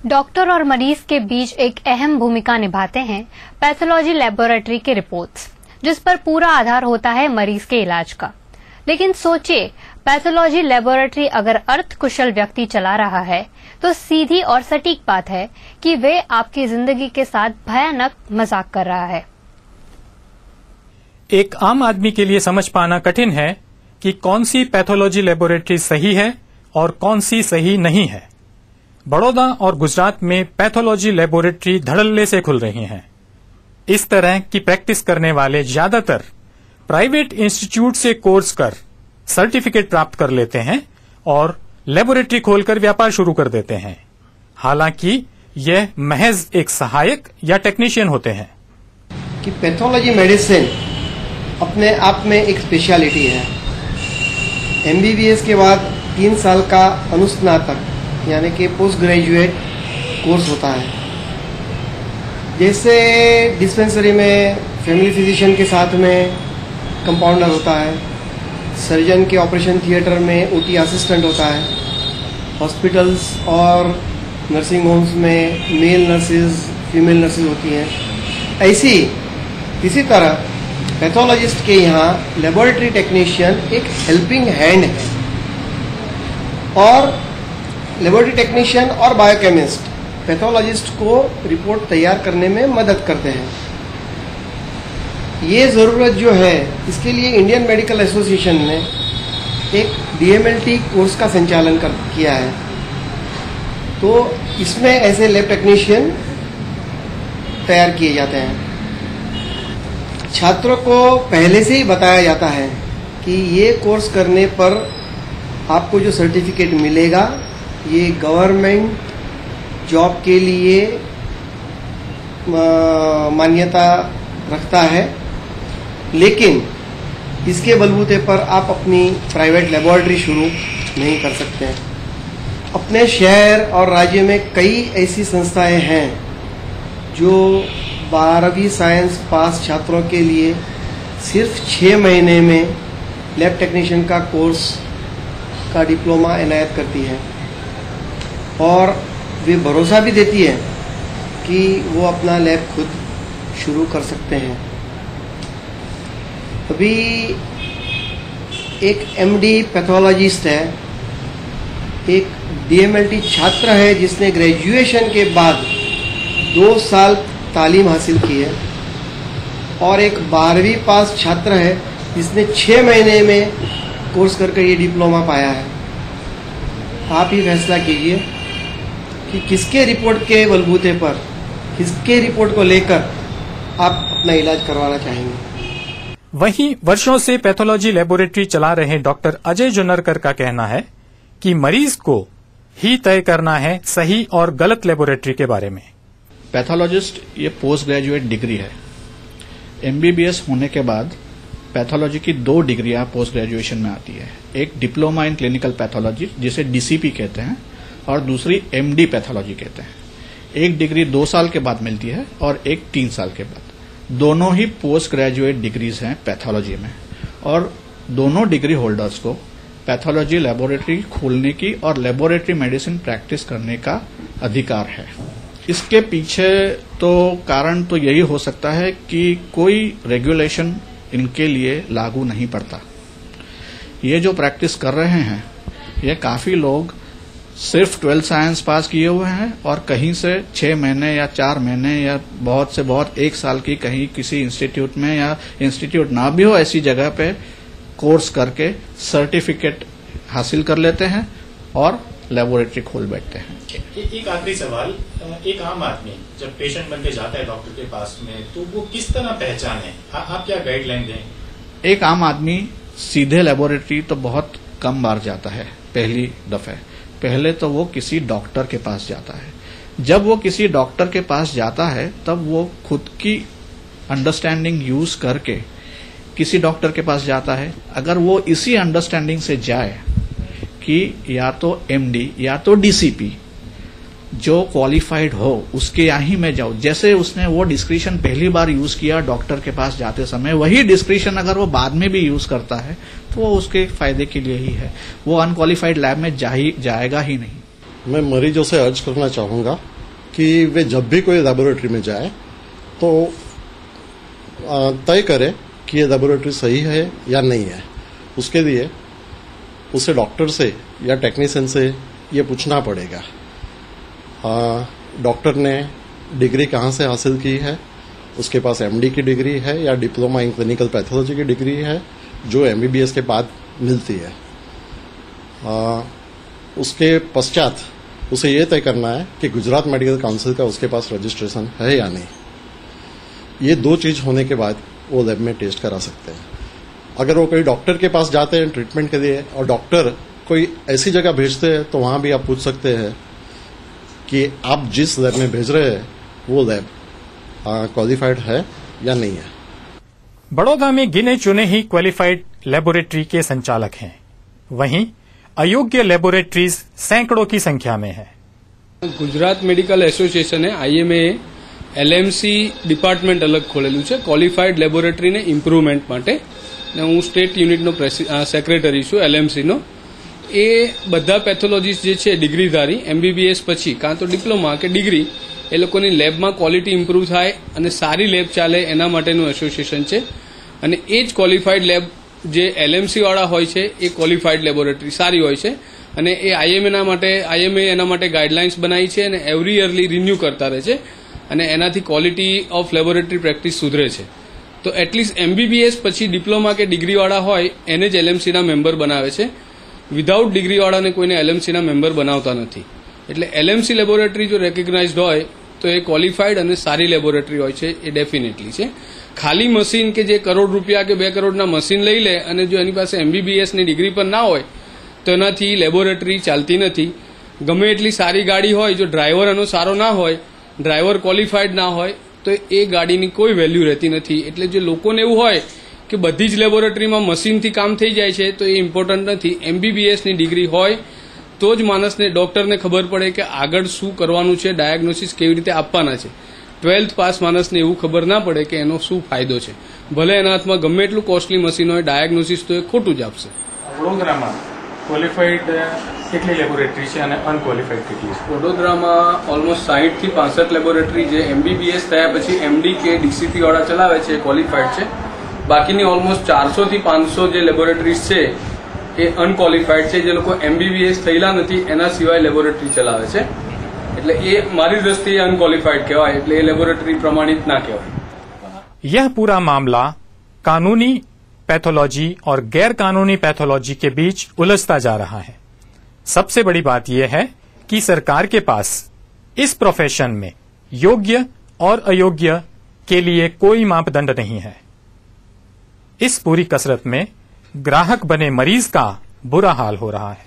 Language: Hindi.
डॉक्टर और मरीज के बीच एक अहम भूमिका निभाते हैं पैथोलॉजी लेबोरेटरी के रिपोर्ट्स, जिस पर पूरा आधार होता है मरीज के इलाज का। लेकिन सोचिए, पैथोलॉजी लेबोरेटरी अगर अर्थ कुशल व्यक्ति चला रहा है तो सीधी और सटीक बात है कि वे आपकी जिंदगी के साथ भयानक मजाक कर रहा है। एक आम आदमी के लिए समझ पाना कठिन है कि कौन सी पैथोलॉजी लेबोरेटरी सही है और कौन सी सही नहीं है। बड़ौदा और गुजरात में पैथोलॉजी लेबोरेटरी धड़ल्ले से खुल रही हैं। इस तरह की प्रैक्टिस करने वाले ज्यादातर प्राइवेट इंस्टीट्यूट से कोर्स कर सर्टिफिकेट प्राप्त कर लेते हैं और लेबोरेटरी खोलकर व्यापार शुरू कर देते हैं। हालांकि यह महज एक सहायक या टेक्नीशियन होते हैं। कि पैथोलॉजी मेडिसिन अपने आप में एक स्पेशलिटी है। एमबीबीएस के बाद 3 साल का अनुस्नातक यानी कि पोस्ट ग्रेजुएट कोर्स होता है। जैसे डिस्पेंसरी में फैमिली फिजिशियन के साथ में कंपाउंडर होता है, सर्जन के ऑपरेशन थिएटर में ओटी असिस्टेंट होता है, हॉस्पिटल्स और नर्सिंग होम्स में मेल नर्सेज फीमेल नर्सेज होती हैं। इसी तरह पैथोलॉजिस्ट के यहाँ लेबोरेटरी टेक्नीशियन एक हेल्पिंग हैंड है और लेबोरेटरी टेक्नीशियन और बायोकेमिस्ट पैथोलॉजिस्ट को रिपोर्ट तैयार करने में मदद करते हैं। ये ज़रूरत जो है, इसके लिए इंडियन मेडिकल एसोसिएशन ने एक डीएमएलटी कोर्स का संचालन किया है। तो इसमें ऐसे लैब टेक्नीशियन तैयार किए जाते हैं। छात्रों को पहले से ही बताया जाता है कि ये कोर्स करने पर आपको जो सर्टिफिकेट मिलेगा ये गवर्नमेंट जॉब के लिए मान्यता रखता है, लेकिन इसके बलबूते पर आप अपनी प्राइवेट लेबोरेटरी शुरू नहीं कर सकते हैं। अपने शहर और राज्य में कई ऐसी संस्थाएं हैं जो 12वीं साइंस पास छात्रों के लिए सिर्फ 6 महीने में लैब टेक्नीशियन का कोर्स का डिप्लोमा इनायत करती है और वे भरोसा भी देती है कि वो अपना लैब खुद शुरू कर सकते हैं। अभी एक एमडी पैथोलॉजिस्ट है, एक डीएमएलटी छात्र है जिसने ग्रेजुएशन के बाद 2 साल तालीम हासिल की है और एक 12वीं पास छात्र है जिसने 6 महीने में कोर्स करके ये डिप्लोमा पाया है। आप ही फैसला कीजिए कि किसके रिपोर्ट के बलबूते पर, किसके रिपोर्ट को लेकर आप अपना इलाज करवाना चाहेंगे। वहीं वर्षों से पैथोलॉजी लेबोरेटरी चला रहे डॉक्टर अजय जुन्नरकर का कहना है कि मरीज को ही तय करना है सही और गलत लेबोरेटरी के बारे में। पैथोलॉजिस्ट ये पोस्ट ग्रेजुएट डिग्री है। एमबीबीएस होने के बाद पैथोलॉजी की 2 डिग्रियां पोस्ट ग्रेजुएशन में आती है। एक डिप्लोमा इन क्लिनिकल पैथोलॉजी जिसे डीसीपी कहते हैं और दूसरी एमडी पैथोलॉजी कहते हैं। एक डिग्री 2 साल के बाद मिलती है और एक 3 साल के बाद। दोनों ही पोस्ट ग्रेजुएट डिग्रीज हैं पैथोलॉजी में और दोनों डिग्री होल्डर्स को पैथोलॉजी लेबोरेटरी खोलने की और लेबोरेटरी मेडिसिन प्रैक्टिस करने का अधिकार है। इसके पीछे तो कारण तो यही हो सकता है कि कोई रेगुलेशन इनके लिए लागू नहीं पड़ता। ये जो प्रैक्टिस कर रहे हैं ये काफी लोग सिर्फ 12th साइंस पास किए हुए हैं और कहीं से 6 महीने या 4 महीने या बहुत से बहुत 1 साल की कहीं किसी इंस्टीट्यूट में या इंस्टीट्यूट ना भी हो ऐसी जगह पे कोर्स करके सर्टिफिकेट हासिल कर लेते हैं और लेबोरेटरी खोल बैठते हैं। एक आखिरी सवाल, एक आम आदमी जब पेशेंट बनके जाता है डॉक्टर के पास में तो वो किस तरह पहचाने, आप क्या गाइडलाइन दें? एक आम आदमी सीधे लेबोरेटरी तो बहुत कम बार जाता है। पहले तो वो किसी डॉक्टर के पास जाता है। जब वो किसी डॉक्टर के पास जाता है तब वो खुद की अंडरस्टैंडिंग यूज करके किसी डॉक्टर के पास जाता है। अगर वो इसी अंडरस्टैंडिंग से जाए कि या तो एमडी या तो डीसीपी जो क्वालिफाइड हो उसके यहाँ ही मैं जाऊं, जैसे उसने वो डिस्क्रिप्शन पहली बार यूज किया डॉक्टर के पास जाते समय, वही डिस्क्रिप्शन अगर वो बाद में भी यूज करता है तो वो उसके फायदे के लिए ही है। वो अनक्वालिफाइड लैब में जाएगा ही नहीं। मैं मरीजों से अर्ज करना चाहूंगा कि वे जब भी कोई लेबोरेटरी में जाए तो तय करे कि ये लेबोरेटरी सही है या नहीं है। उसके लिए उसे डॉक्टर से या टेक्नीशियन से ये पूछना पड़ेगा डॉक्टर ने डिग्री कहाँ से हासिल की है, उसके पास एमडी की डिग्री है या डिप्लोमा इन क्लिनिकल पैथोलॉजी की डिग्री है जो एमबीबीएस के बाद मिलती है। उसके पश्चात उसे ये तय करना है कि गुजरात मेडिकल काउंसिल का उसके पास रजिस्ट्रेशन है या नहीं। ये दो चीज होने के बाद वो लैब में टेस्ट करा सकते हैं। अगर वो कोई डॉक्टर के पास जाते हैं ट्रीटमेंट के लिए और डॉक्टर कोई ऐसी जगह भेजते हैं तो वहां भी आप पूछ सकते हैं कि आप जिस लैब में भेज रहे हैं वो लैब क्वालिफाइड है या नहीं है। बड़ौदा में गिने चुने ही क्वालिफाइड लेबोरेटरी के संचालक हैं, वहीं अयोग्य लेबोरेटरीज सैकड़ों की संख्या में है। Gujarat medical association IMA LMC department अलग खोलेલું છે ક્વોલિફાઈડ લેબોરેટરીને ઇમ્પ્રુવમેન્ટ માટે ને હું સ્ટેટ યુનિટનો સેક્રેટરી છું એલએમસીનો। એ બધા પેથોલોજીસ્ટ જે છે ડિગ્રીધારી એમબીબીએસ પછી કાં તો ડિપ્લોમા કે ડિગ્રી એ લોકોની લેબમાં ક્વોલિટી ઇમ્પ્રુવ થાય અને સારી લેબ ચાલે એના માટેનું એસોસિએશન છે અને એ જ ક્વોલિફાઈડ લેબ જે એલએમસી વાળા હોય છે એ ક્વોલિફાઈડ લેબોરેટરી સારી હોય છે અને એ આઈએમએ એના માટે ગાઈડલાઇન્સ બનાવી છે અને એવરી યરલી રિન્યુ કરતા રહે છે અને એનાથી ક્વોલિટી ઓફ લેબોરેટરી પ્રેક્ટિસ સુધરે છે। તો એટલીસ્ટ એમબીબીએસ પછી ડિપ્લોમા કે ડિગ્રીવાળા હોય એને જ એલએમસીના મેમ્બર બનાવે છે, વિધાઉટ ડિગ્રીવાળાને કોઈને એલએમસીના મેમ્બર બનાવતા નથી। એટલે એલએમસી લેબોરેટરી જો રેકગ્નાઇઝડ હોય તો એ ક્વોલિફાઈડ અને સારી લેબોરેટરી હોય છે, એ ડેફિનેટલી છે। ખાલી મશીન કે જે કરોડ રૂપિયા કે 2 કરોડના મશીન લઈ લે અને જો એની પાસે એમબીબીએસની ડિગ્રી પણ ના હોય તો એનાથી લેબોરેટરી ચાલતી નથી। ગમે એટલી સારી ગાડી હોય, જો ડ્રાઈવર એનો સારો ના હોય, ડ્રાઈવર ક્વોલિફાઈડ ના હોય તો એ ગાડીની કોઈ વેલ્યુ રહેતી નથી। એટલે જે લોકોને એવું હોય કે બધી જ લેબોરેટરીમાં મશીનથી કામ થઈ જાય છે તો એ ઇમ્પોર્ટન્ટ નથી। એમબીબીએસની ડિગ્રી હોય તો જ માણસને ડોક્ટરને ખબર પડે કે આગળ શું કરવાનું છે, ડાયગ્નોસિસ કેવી રીતે આપવાના છે। 12th પાસ માણસને એવું ખબર ના પડે કે એનો શું ફાયદો છે। ભલે એના હાથમાં ગમે એટલું કોસ્ટલી મશીન હોય, ડાયગ્નોસિસ તો એ ખોટું જ આપશે। વડોદરામાં ક્વોલિફાઈડ કેટલી લેબોરેટરી છે અને અનક્વોલિફાઈડ કેટલી છે? વડોદરામાં ઓલમોસ્ટ 60 થી 65 લેબોરેટરી જે એમબીબીએસ થયા પછી એમડી કે ડીસીટી વાળા ચલાવે છે ક્વોલિફાઈડ છે। બાકીની ઓલમોસ્ટ 400 થી 500 જે લેબોરેટરીઝ છે એ અનક્વોલિફાઈડ છે, જે લોકો એમબીબીએસ થયેલા નથી એના સિવાય લેબોરેટરી ચલાવે છે। એટલે એ મારી દ્રષ્ટિએ અનક્વોલિફાઈડ કહેવાય, એટલે એ લેબોરેટરી પ્રમાણિત ના કહેવાય। यह पूरा मामला कानूनी पैथोलॉजी और गैर कानूनी पैथोलॉजी के बीच उलझता जा रहा है। सबसे बड़ी बात यह है कि सरकार के पास इस प्रोफेशन में योग्य और अयोग्य के लिए कोई मापदंड नहीं है। इस पूरी कसरत में ग्राहक बने मरीज का बुरा हाल हो रहा है।